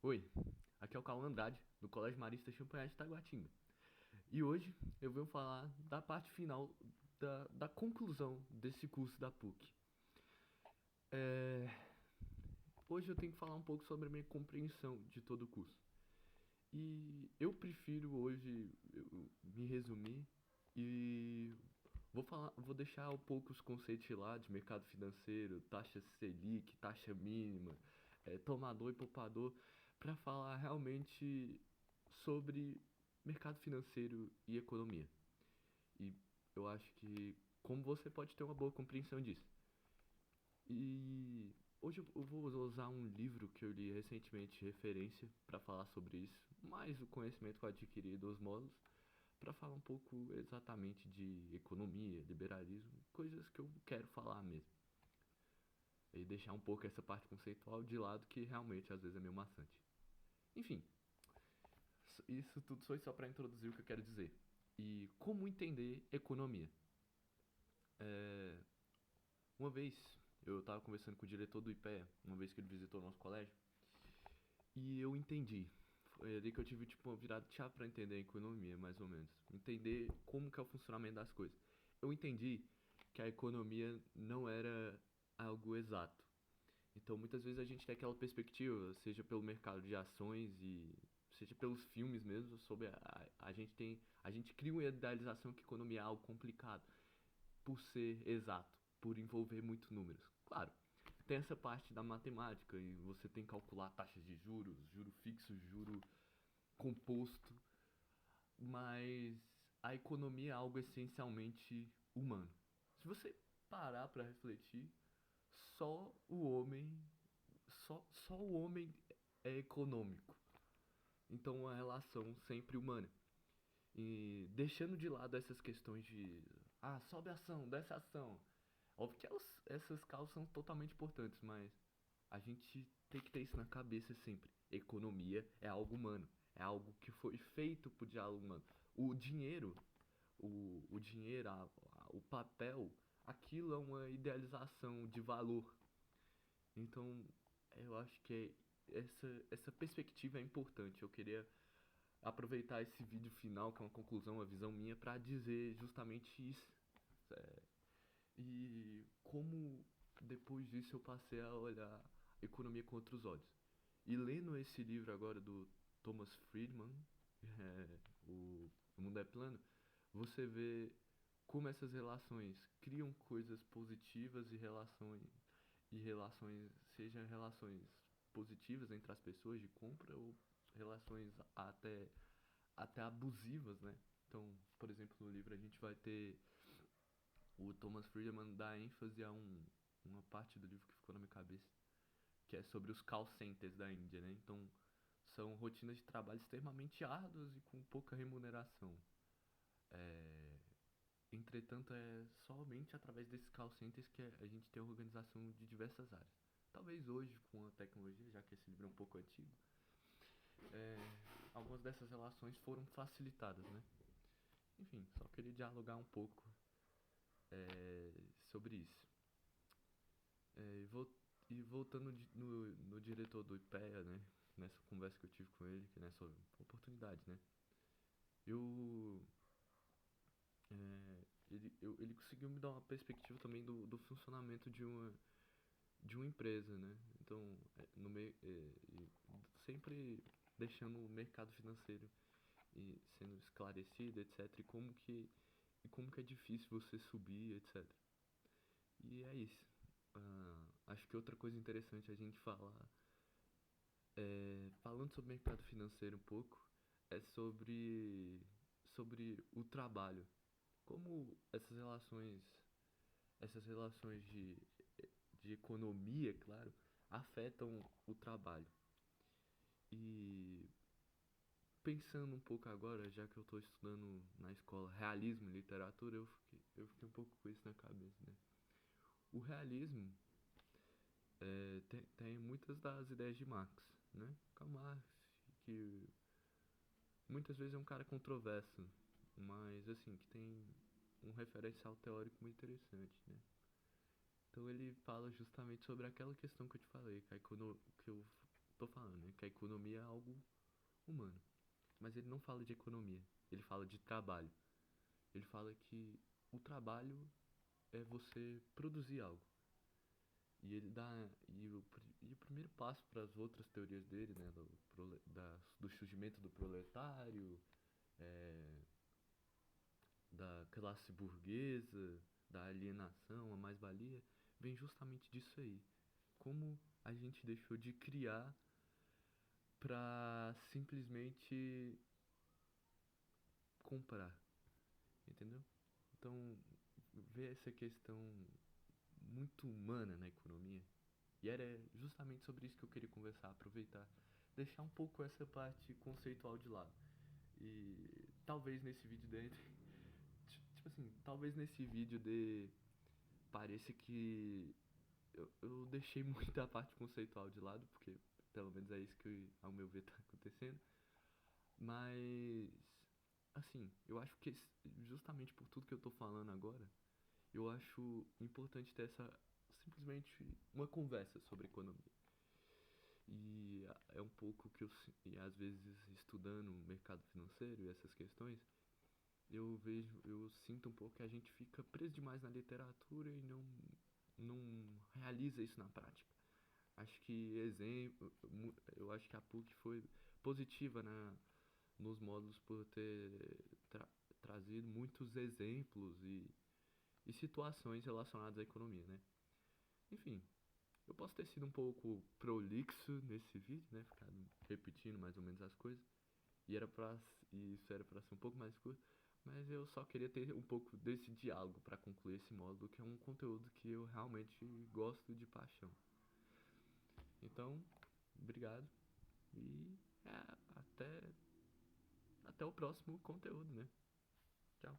Oi, aqui é o Cauã Andrade, do Colégio Marista Champagnat de Taguatinga. E hoje eu venho falar da parte final da conclusão desse curso da PUC. É, Hoje eu tenho que falar um pouco sobre a minha compreensão de todo o curso. E eu prefiro hoje me resumir e vou deixar um pouco os conceitos lá de mercado financeiro, taxa Selic, taxa mínima, tomador e poupador, para falar realmente sobre mercado financeiro e economia. E eu acho que como você pode ter uma boa compreensão disso. E hoje eu vou usar um livro que eu li recentemente de referência para falar sobre isso, mais o conhecimento que eu adquiri dos módulos, para falar um pouco exatamente de economia, liberalismo, coisas que eu quero falar mesmo. E deixar um pouco essa parte conceitual de lado que realmente às vezes é meio maçante. Enfim, isso tudo foi só para introduzir o que eu quero dizer. E como entender economia. É, Uma vez eu estava conversando com o diretor do IPEA, uma vez que ele visitou o nosso colégio, e eu entendi. Foi ali que eu tive tipo uma virada de chave para entender a economia, mais ou menos. Entender como que é o funcionamento das coisas. Eu entendi que a economia não era algo exato. Então muitas vezes a gente tem aquela perspectiva, seja pelo mercado de ações e seja pelos filmes mesmo, sobre a gente cria uma idealização que economia é algo complicado por ser exato, por envolver muitos números. Claro, tem essa parte da matemática e você tem que calcular taxas de juros, juro fixo, juro composto, mas a economia é algo essencialmente humano. Se você parar para refletir, só o homem, só o homem é econômico. Então, é uma relação sempre humana. E deixando de lado essas questões de sobe a ação, desce a ação. Óbvio que essas causas são totalmente importantes, mas a gente tem que ter isso na cabeça sempre. Economia é algo humano, é algo que foi feito por diálogo humano. O dinheiro, o dinheiro, o papel, aquilo é uma idealização de valor. Então, eu acho que essa perspectiva é importante. Eu queria aproveitar esse vídeo final, que é uma conclusão, uma visão minha, para dizer justamente isso. É, E como depois disso eu passei a olhar a economia com outros olhos. E lendo esse livro agora do Thomas Friedman, O Mundo é Plano, você vê como essas relações criam coisas positivas e relações, seja relações positivas entre as pessoas de compra ou relações até abusivas, né? Então, por exemplo, no livro a gente vai ter o Thomas Friedman dá ênfase a uma parte do livro que ficou na minha cabeça, que é sobre os call centers da Índia, né? Então, são rotinas de trabalho extremamente árduas e com pouca remuneração. É, Entretanto, é somente através desses call centers que a gente tem a organização de diversas áreas. Talvez hoje, com a tecnologia, já que esse livro é um pouco antigo, é, algumas dessas relações foram facilitadas, né? Enfim, só queria dialogar um pouco sobre isso. É, e, vol- e voltando no diretor do IPEA, né? Nessa conversa que eu tive com ele, que nessa oportunidade, né? Eu, ele conseguiu me dar uma perspectiva também do funcionamento de uma empresa, né? Então, no meio, sempre deixando o mercado financeiro e sendo esclarecido, etc. E como que é difícil você subir, etc. E é isso. Acho que outra coisa interessante a gente falar falando sobre mercado financeiro um pouco, é sobre o trabalho. Como essas relações de economia, claro, afetam o trabalho. E pensando um pouco agora, já que eu estou estudando na escola realismo e literatura, eu fiquei um pouco com isso na cabeça, né? O realismo tem muitas das ideias de Marx, né? Karl Marx, que muitas vezes é um cara controverso, mas assim, que tem um referencial teórico muito interessante, né? Então ele fala justamente sobre aquela questão que eu te falei, que, que eu tô falando, né? Que a economia é algo humano. Mas ele não fala de economia, ele fala de trabalho. Ele fala que o trabalho é você produzir algo. E ele dá. E o primeiro passo para as outras teorias dele, né? Do surgimento do proletário, é, da classe burguesa, da alienação, a mais-valia, vem justamente disso aí. Como a gente deixou de criar pra simplesmente comprar, entendeu? Então, ver essa questão muito humana na economia. E era justamente sobre isso que eu queria conversar, aproveitar, deixar um pouco essa parte conceitual de lado. E talvez nesse vídeo dele, tipo assim, talvez nesse vídeo de pareça que eu deixei muita parte conceitual de lado, porque pelo menos é isso que ao meu ver tá acontecendo. Mas assim, eu acho que justamente por tudo que eu tô falando agora, eu acho importante ter essa simplesmente uma conversa sobre economia. E é um pouco que e às vezes estudando o mercado financeiro e essas questões, eu sinto um pouco que a gente fica preso demais na literatura e não realiza isso na prática. Acho que eu acho que a PUC foi positiva nos módulos por ter tra trazido muitos exemplos e situações relacionadas à economia, né? Enfim, eu posso ter sido um pouco prolixo nesse vídeo, né? Ficado repetindo mais ou menos as coisas. E era pra, e isso era pra ser um pouco mais curto. Mas eu só queria ter um pouco desse diálogo pra concluir esse módulo, que é um conteúdo que eu realmente gosto de paixão. Então, obrigado e até o próximo conteúdo, né? Tchau.